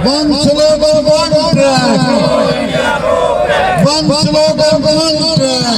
One slogan, one track. One slogan, one track.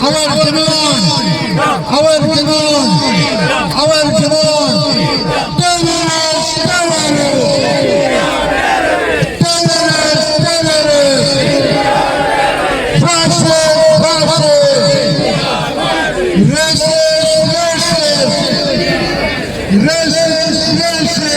our demand, our demand, our demand. Terrorists, terrorists, terrorists, terrorists. Fascists, fascists. Racist, racist, racist.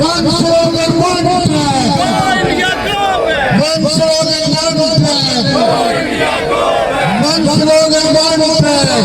one slogan, one track, one slogan, one track, one slogan, one track.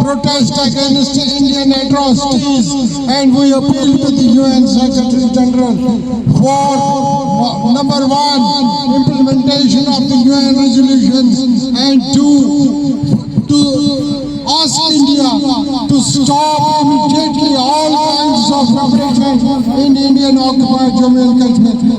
Protest against Indian atrocities and we appeal to the UN Secretary General for number 1, implementation of the UN resolutions, and 2, to ask India to stop immediately all kinds of repression in Indian occupied Jammu and Kashmir.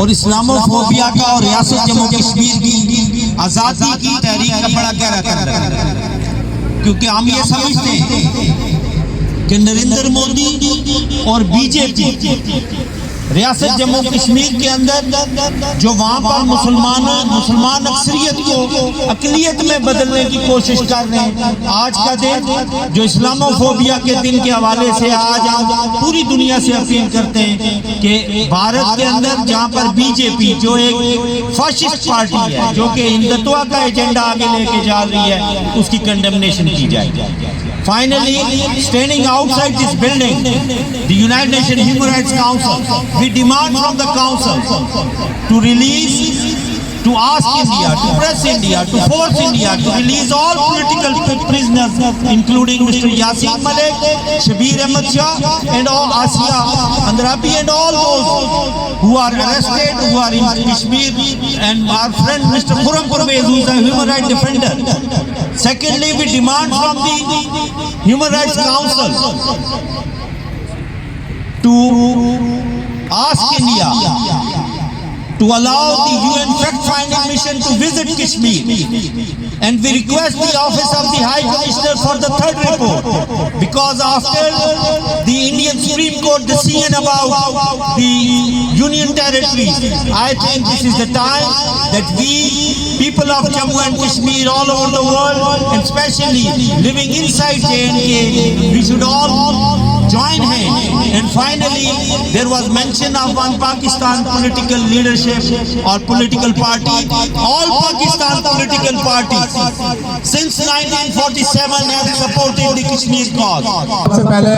اور Islamophobia کا اور ریاست جموں کشمیر کی آزادی کی تحریک کا بڑا گہرا قدر ہے، کیونکہ ہم یہ سمجھتے ہیں کہ نریندر مودی اور بی جے پی ریاست جموں کشمیر کے اندر جو وہاں پر مسلمان اکثریت کو اقلیت میں بدلنے کی کوشش کر رہے ہیں، آج کا دن جو اسلاموفوبیا کے دن کے حوالے سے آج ہم پوری دنیا سے اپیل کرتے ہیں کہ بھارت کے اندر جہاں پر بی جے پی جو ایک فاشسٹ پارٹی ہے، جو کہ ہندوتوا کا ایجنڈا آگے لے کے جا رہی ہے، اس کی کنڈمنیشن کی جائے۔ Finally, standing outside this building, the United Nations Human Rights Council, we demand from the Council to release, to ask India, to press India, to force India to release all political prisoners, including Mr. Yasin Malik, Shabir Ahmad Shah, and all Asiya Andrabi, and all those who are arrested, who are in Kashmir, and our friend Mr. Khurram Parvez, who is a human rights defender. Secondly, we demand from the Human Rights Council to ask India to allow the UN fact-finding mission to visit Kashmir, and we request the Office of the High Commissioner for the third report, because after the Indian Supreme Court decision about the Union territories, I think this is the time that we, people of Jammu and Kashmir all over the world, and especially living inside J&K, we should all join hands. And finally, there was mention of one Pakistan political leadership or political party. All Pakistan political parties since 1947 have supported the Kashmir cause. سے پہلے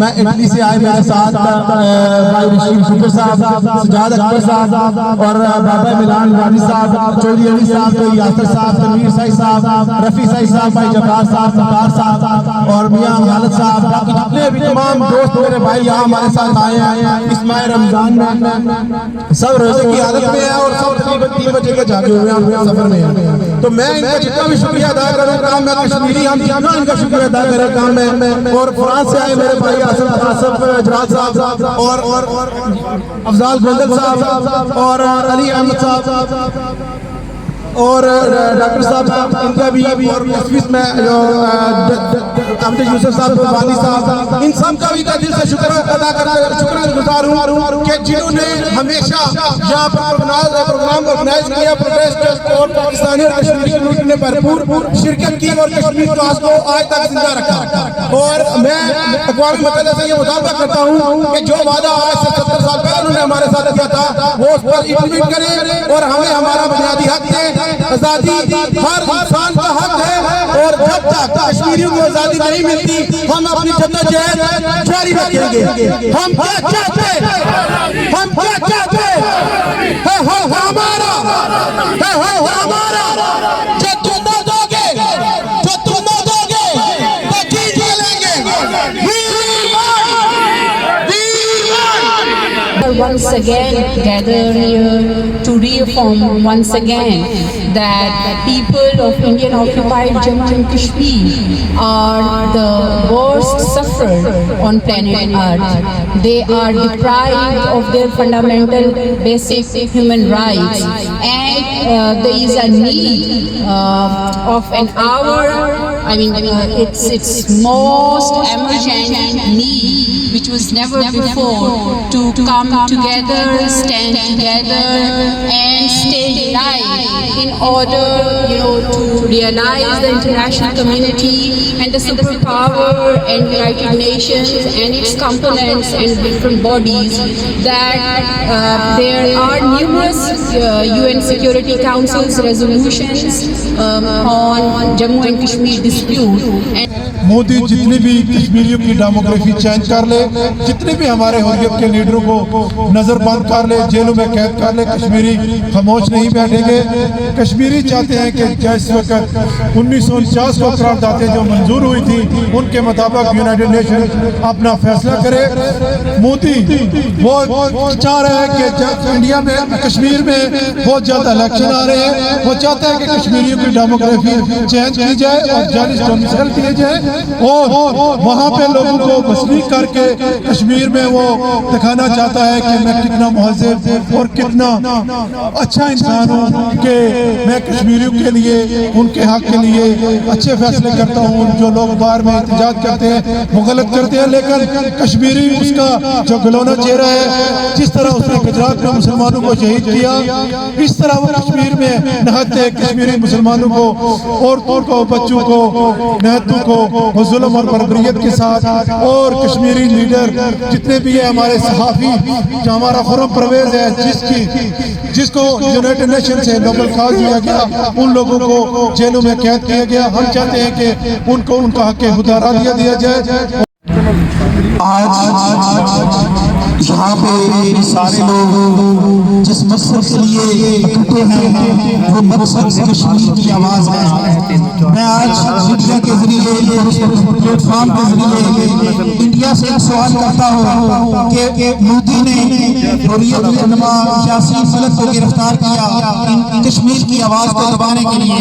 میں Italy سے آئے، میرے ساتھ بھائی رشید شکر صاحب، سجاد اکبر صاحب، اور بابا ملان رانی صاحب، چودھری علی صاحب، یاسر صاحب، تنویر سائی صاحب، رفیع سائی صاحب، بھائی جبار صاحب، ستار صاحب، اور میاں خالد صاحب، باقی جتنے بھی تمام دوست میرے بھائی یہاں ہمارے ساتھ آئے ہیں اس ماہ رمضان میں، سب روزے کی حالت میں ہیں اور سب تقریباً 3 بجے کے جاگے ہوئے ہیں سفر میں ہیں۔ تو میں ان کا جتنا بھی شکریہ ادا کروں کام میں کشمیری، ہم جتنا ان کا شکریہ ادا کریں کام میں، اور فرانس سے آئے میرے بھائی آصف اجراج صاحب اور افضال گوندل صاحب اور علی احمد صاحب اور ڈاکٹر صاحب، ان کا بھی، اور آفس میں جو احمد یوسف صاحب، والد صاحب، ان سب کا بھی دل سے شکر ادا کرتا، شکر گزار ہوں کہ جنہوں نے ہمیشہ یہاں پر پروگرام آرگنائز کیا، پروٹیسٹ اور پاکستانی اور کشمیری کمیونٹی نے بھرپور شرکت کی اور کشمیر کاز کو آج تک زندہ رکھا۔ اور میں اقوام متحدہ سے یہ مطالبہ کرتا ہوں کہ جو وعدہ آج سے 70 سال پہلے انہوں نے ہمارے ساتھ کیا تھا وہ اس پر امپلیمنٹ کریں، اور ہمیں ہمارا بنیادی حق ہے، آزادی ہر انسان کا حق ہے، اور جب تک کشمیریوں کو آزادی نہیں ملتی ہم اپنی جدوجہد جاری رکھیں گے۔ ہم کیا چاہتے ہیں؟ ہم کیا چاہتے ہیں؟ ہے ہمارا جو تم نہ دو گے، جو تم نہ دو گے تو جیت لیں گے۔ Once again gather here to reaffirm once again that the people of Indian occupied Jammu and Kashmir are the worst sufferer on planet Earth. They are deprived of their fundamental basic human rights, and there is a need of an hour. I mean, it's most emergent need which was never before to come together, stand together and stay united in order, to realize the international community and the superpower and United Nations and its components and different bodies that there are numerous UN Security Council's resolutions on Jammu and Kashmir dispute. Modi جتنی بھی کشمیریوں کی demography change کر لے، جتنے بھی ہمارے حریت کے لیڈروں کو نظر بند کر لے، جیلوں میں قید کر لے، کشمیری خاموش نہیں بیٹھیں گے۔ کشمیری چاہتے ہیں کہ جس وقت 1949 کو قراردادیں جو منظور ہوئی تھی ان کے مطابق یونائٹڈ نیشن اپنا فیصلہ کرے۔ مودی وہ چاہ رہے ہیں کہ انڈیا میں، کشمیر میں بہت جلد الیکشن آ رہے ہیں، وہ چاہتے ہیں کہ کشمیریوں کی ڈیموگرافی چینج کی جائے اور جالس ڈومیسائل کیے جائے، اور وہاں پہ لوگوں کو مسلح کر کے کشمیر میں وہ دکھانا چاہتا ہے کہ کہ میں کتنا مہذب اور کتنا اچھا انسان ہوں کہ میں کشمیریوں کے لیے ان کے حق کے لیے اچھے فیصلے کرتا ہوں. جو لوگ باہر میں احتجاج کرتے ہیں وہ غلط کرتے ہیں, لیکن کشمیری اس کا جو گلونا چہرہ ہے, جس طرح اس نے گجرات میں مسلمانوں کو شہید کیا اس طرح وہ کشمیر میں نہتے کشمیری مسلمانوں کو, عورتوں کو, بچوں کو, نہتوں کو وہ ظلم اور بربریت کے ساتھ. اور کشمیری لیڈر جتنے بھی ہیں, ہمارے صحافی جو ہمارا خرم پرویز ہے جس کو یونائٹڈ نیشن سے نوبل خاص دیا گیا, ان لوگوں کو جیلوں میں قید کیا گیا. ہم چاہتے ہیں کہ ان کو ان کا حق خودارا دیا جائے. آج یہاں پہ سارے لوگ جس مقصد کے لیے اکٹھے ہیں وہ مقصد کشمیر کی آواز ہے. میں آج میڈیا کے ذریعے پلیٹ فارم کے ذریعے انڈیا سے ایک سوال کرتا ہوں کہ مودی نے حریت العلماء سیاسی فلک کو گرفتار کیا کشمیر کی آواز کو دبانے کے لیے.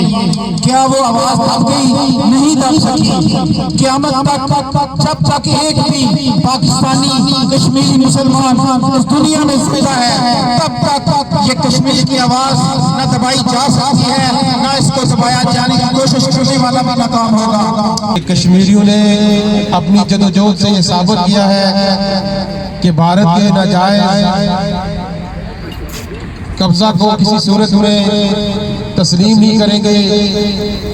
کیا وہ آواز دب گئی؟ نہیں دب سکی. قیامت تک جب تک ایک بھی پاکستانی کشمیری مسلمان اس دنیا میں زندہ ہے تب تک یہ کشمیر کی آواز نہ دبائی جا سکتی ہے, نہ اس کو دبایا جانے کی کوشش کرنے والا بھی ناکام ہوگا. کشمیریوں نے اپنی جدوجہد سے یہ ثابت کیا ہے کہ بھارت کے ناجائز قبضہ کو کسی صورت میں تسلیم نہیں کریں گے.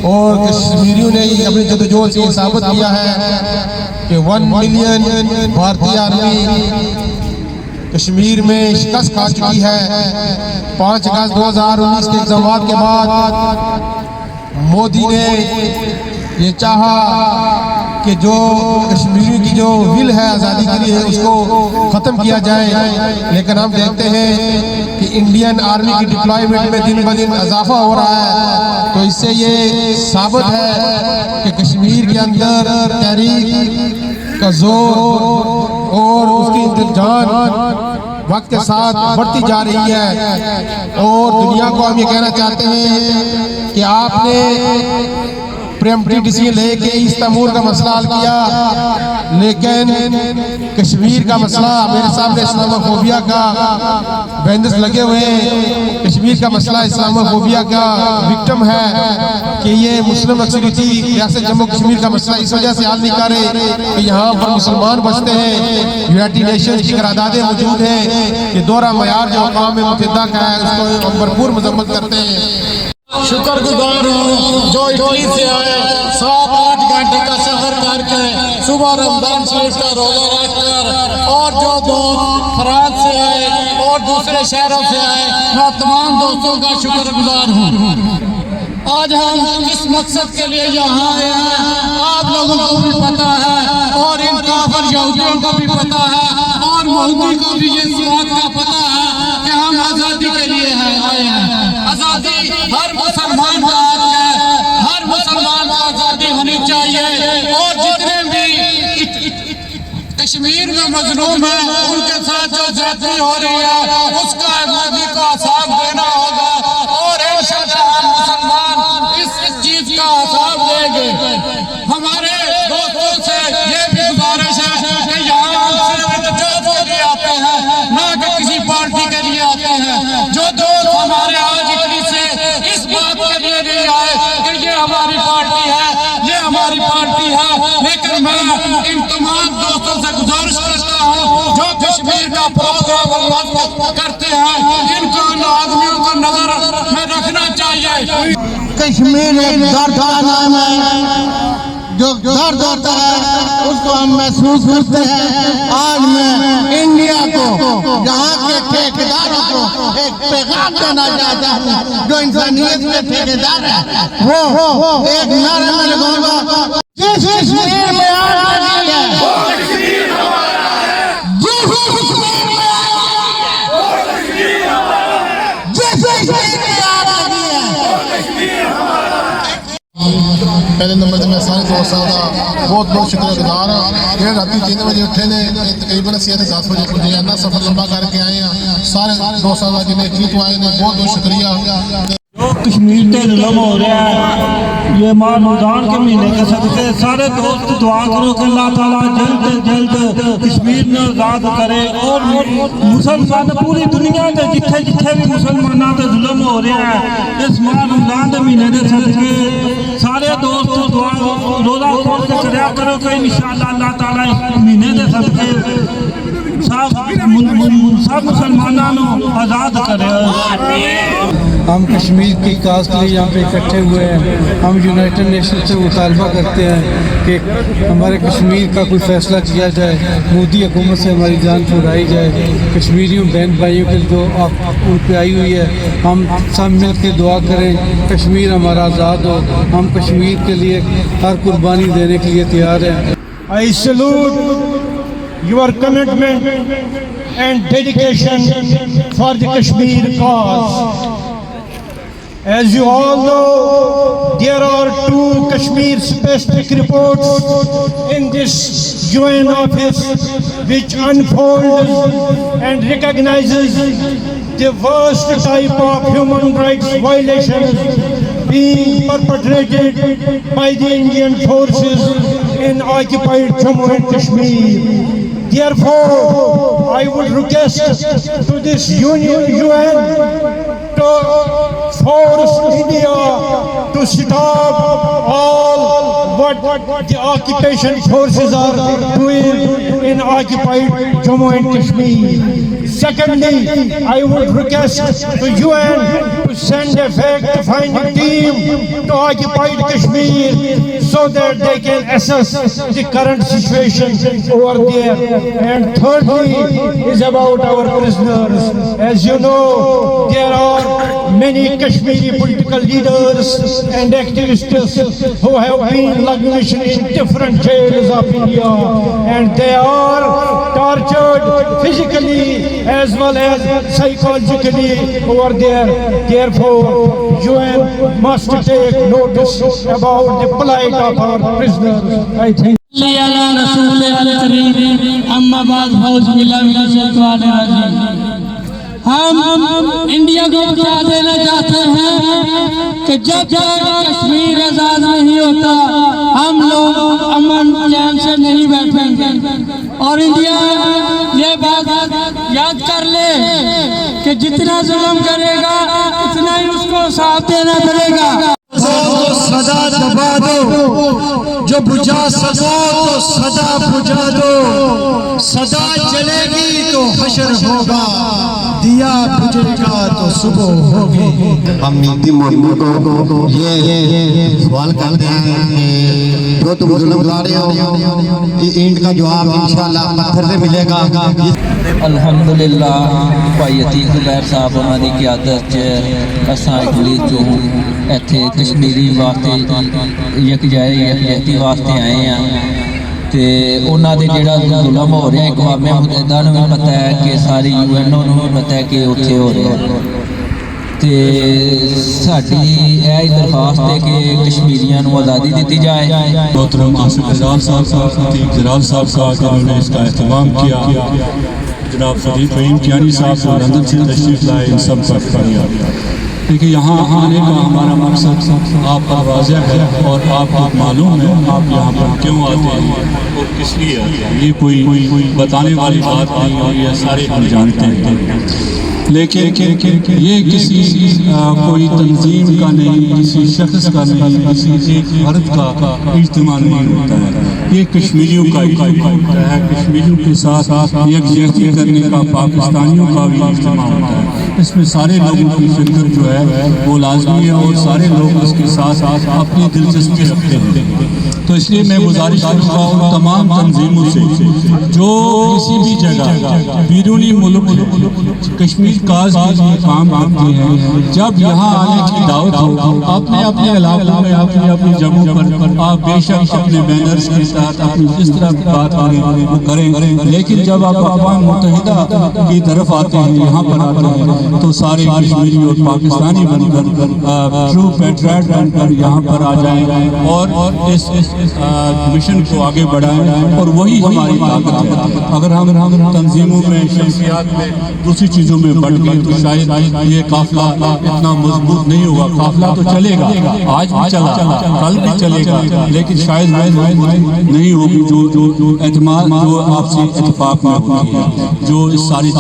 اور کشمیریوں نے اپنی جدوجہد سے یہ ثابت کیا ہے کہ 1 ملین بھارتی آرمی کشمیر میں شکست کھا چکی ہے. 5 اگست 2019 کے اقدامات کے بعد مودی نے یہ چاہا کہ جو کشمیری کی جو ول ہے آزادی کے لیے اس کو ختم کیا جائے, لیکن ہم دیکھتے ہیں کہ انڈین آرمی کی ڈپلائمنٹ میں دن بدن اضافہ ہو رہا ہے. تو اس سے یہ ثابت ہے کہ کشمیر کے اندر تحریک کا زور اور اس کی جان وقت کے ساتھ بڑھتی جا رہی ہے. اور دنیا کو ہم یہ کہنا چاہتے ہیں کہ آپ نے پریمپٹیو ڈیسیژن لے کے استنبول کا مسئلہ حل کیا, لیکن کشمیر کا مسئلہ میرے سامنے اسلاموفوبیا کا بینڈز لگے ہوئے ہیں. کشمیر کا مسئلہ اسلاموفوبیا کا وکٹم ہے کہ یہ مسلم اکثریتی ریاست جموں کشمیر کا مسئلہ اس وجہ سے حل نہیں کر رہے کہ یہاں پر مسلمان بستے ہیں. یونائٹڈ نیشن کی قراردادیں موجود ہیں کہ دوہرا معیار جو اقوام متحدہ کا ہے اس کو ہم بھرپور مذمت کرتے ہیں. شکر گزار ہوں جو اٹلی سے آئے 7-8 گھنٹے کا سفر کر کے صبح رمضان شریف کا روزہ رکھ کر, اور جو دوست فرانس سے آئے اور دوسرے شہروں سے آئے, میں تمام دوستوں کا شکر گزار ہوں. آج ہم اس مقصد کے لیے یہاں آئے ہیں, آپ لوگوں کو بھی پتا ہے اور ان کافر یہودیوں کو بھی پتا ہے اور مہدی کو بھی یہ بات کا پتا ہے کہ ہم آزادی کے لیے آئے ہیں. آزادی ہر مسلمان کا حق ہے, ہر مسلمان کو آزادی ہونی چاہیے. اور جتنے بھی کشمیر میں مظلوم ہیں ان کے ساتھ جو زیادتی ہو رہی ہے اس کا مودی کو حساب دینا ہوگا, اور انشاءاللہ ہم مسلمان اس چیز کا حساب دیں گے. ہمارے دوستوں سے یہ بھی گزارش ہے کہ یہاں ہم صرف احتجاج کے لیے آتے ہیں, نہ کہ کسی پارٹی کے لیے آتے ہیں. جو دوست ہمارے آج اٹلی سے اس بات کے لیے نہیں آئے کہ یہ ہماری پارٹی ہے, یہ ہماری پارٹی ہے, لیکن میں ان تمام دوستوں سے گزارش کرتا ہوں جو کشمیر کا پروگرام کرتے ہیں ان کو ان آدمیوں کو نظر میں رکھنا چاہیے. کشمیر ایک درد کا نام ہے, جو درد ہوتا ہے اس کو ہم محسوس کرتے ہیں. آج میں انڈیا کو یہاں کے ٹھیکیداروں کو ایک پیغام دینا چاہتا ہوں جو انسانیت کے ٹھیکیدار ہیں. وہ ایک نعرہ میں لگاؤں گا, جس کشمیر میں آگ لگی ہے وہ کشمیر ہمارا ہے, جس کشمیر میں آگ لگی ہے وہ کشمیر ہمارا ہے, جس کشمیر میں آگ لگی ہے وہ کشمیر ہمارا ہے. پہلے نمبر سے میں سارے دوستوں کا بہت بہت شکریہ گزار ہوں. یہ رات 3 بجے اٹھے نے تقریباً 10 بجے پہنچے ہیں, سفر لمبا کر کے آئے ہیں. سارے دوستوں کا جنہیں اٹلی تو آئے نے بہت بہت شکریہ. کشمیر تے ظلم ہو رہا ہے, یہ ماہ رمضان کے مہینے کے صدقے سارے دوست دعا کرو کہ اللہ تعالیٰ جلد جلد کشمیر نے آزاد کرے، اور مسلمان پوری دنیا کے جتھے جتھے بھی مسلمانوں کے ظلم ہو رہے ہیں اس ماہ رمضان کے مہینے کے صدقے سارے دوست دعا روزہ کھول کے کریا کرو کہ انشاءاللہ اللہ تعالیٰ اس مہینے کے صدقے سب مسلمانوں آزاد کرے۔ ہم کشمیر کی کاز کے لیے یہاں پہ اکٹھے ہوئے ہیں۔ ہم یونائٹڈ نیشن سے مطالبہ کرتے ہیں کہ ہمارے کشمیر کا کوئی فیصلہ کیا جائے، مودی حکومت سے ہماری جان چھڑائی جائے، کشمیریوں بہن بھائیوں کے جو ان پہ آئی ہوئی ہے ہم سب مل کے دعا کریں کشمیر ہمارا آزاد ہو۔ ہم کشمیر کے لیے ہر قربانی دینے کے لیے تیار ہیں۔ I salute your commitment and dedication for the Kashmir cause. As you all know, there are 2 Kashmir specific reports in this UN office which unfolds and recognizes the worst type of human rights violations being perpetrated by the Indian forces in occupied Jammu and Kashmir. Therefore, I would request to this UN to force India to stop all what the occupation forces are doing in occupied Jammu and Kashmir. Secondly, I would request the UN to send a fact-finding team to occupied Kashmir so that they can assess the current situation over there. And thirdly is about our prisoners. As you know, there are many Kashmiri political leaders and activists who have been languishing in different jails of India, and they are tortured physically as well as psychologically over there. Therefore, UN must take notice about the plight of our prisoners. I think. ہم India کو بتا دینا چاہتے ہیں کہ جب تک کشمیر آزاد نہیں ہوتا ہم لوگ امن چین سے نہیں بیٹھیں گے، اور انڈیا یہ بات یاد کر لے کہ جتنا ظلم کرے گا اتنا ہی اس کو ساتھ دینا پڑے گا۔ سدا دبا دو، جو بجھا سکو تو سدا بجھا دو، سدا جلے گی تو حشر ہوگا، دیا بجھے گا تو صبح ہوگی۔ ہم نیتی مودی کو یہ سوال کرتے ہیں کہ جو تم ظلم کر رہے ہو اینٹ کا جواب انشاءاللہ پتھر سے ملے گا۔ الحمدللہ بھائی عتیق زبیر صاحب انہوں کی قیادت اساں اٹلی چوں ایتھے کشمیری واسطے یکجہتی واسطے آئے ہیں، تے انہاں دے جڑا ظلم ہو رہا ہے اقوام متحدہ نوں بھی پتہ ہے کہ ساری UN نوں بھی پتہ ہے کہ اتھے ہو رہا ہے، تے ساڈی یہ درخواست ہے کہ کشمیریاں نوں آزادی دیتی جائے۔ محترم آصف اعجاز صاحب، عتیق جلال صاحب جنہوں نے اس کا اہتمام کیا، جناب فہیم کیانی صاحب جو لندن سے تشریف لائے، ان سب پر شکریہ۔ دیکھیے یہاں آنے کا ہمارا مقصد آپ کا واضح ہے اور آپ کو معلوم ہے آپ یہاں پر کیوں آتے ہیں اور کس لیے آتے ہیں، یہ کوئی بتانے والی بات نہیں اور یہ سارے ہم جانتے ہیں، لیکن یہ کسی کوئی تنظیم کا نہیں، کسی شخص کا نہیں، کسی ایک فرد کا اجتماع نہیں ہوتا ہے، یہ کشمیریوں کا اجتماع ہوتا ہے، کشمیریوں کے ساتھ یکجہتی کرنے کا پاکستانیوں کا بھی اجتماع ہوتا ہے۔ اس میں سارے لوگوں کی فکر جو ہے وہ لازمی ہے اور سارے لوگ اس کے ساتھ اپنی دلچسپی رکھتے ہیں۔ تو اس لیے میں گزارش کروں گا ان تمام تنظیموں سے جو کسی بھی جگہ بیرونی ملک کشمیر کاز کے لیے کام کرتے ہیں، جب یہاں آنے کی دعوت ہو اپنے اپنے علاقوں میں اپنی جگہوں پر آپ بے شک اپنے بینرز کی ساتھ اپنی جس طرح بات کریں وہ کریں، لیکن جب آپ اقوام متحدہ کی طرف آتے ہیں، یہاں پر آتے ہیں، تو سارے کشمیری اور پاکستانی بن کر ٹرو پیٹریٹ بن کر یہاں پر آ جائیں اور اس مشن کو آگے بڑھائیں، اور وہی ہماری طاقت ہے۔ اگر ہم تنظیموں میں، شخصیات میں، دوسری چیزوں میں بڑھ گئے تو شاید یہ قافلہ اتنا مضبوط نہیں ہوگا۔ قافلہ تو چلے گا، آج بھی چلا، کل بھی چلے گا، لیکن شاید نہیں ہوگی جو اعتماد، جو آپسی اتفاق میں ہوگی، جو اس ساری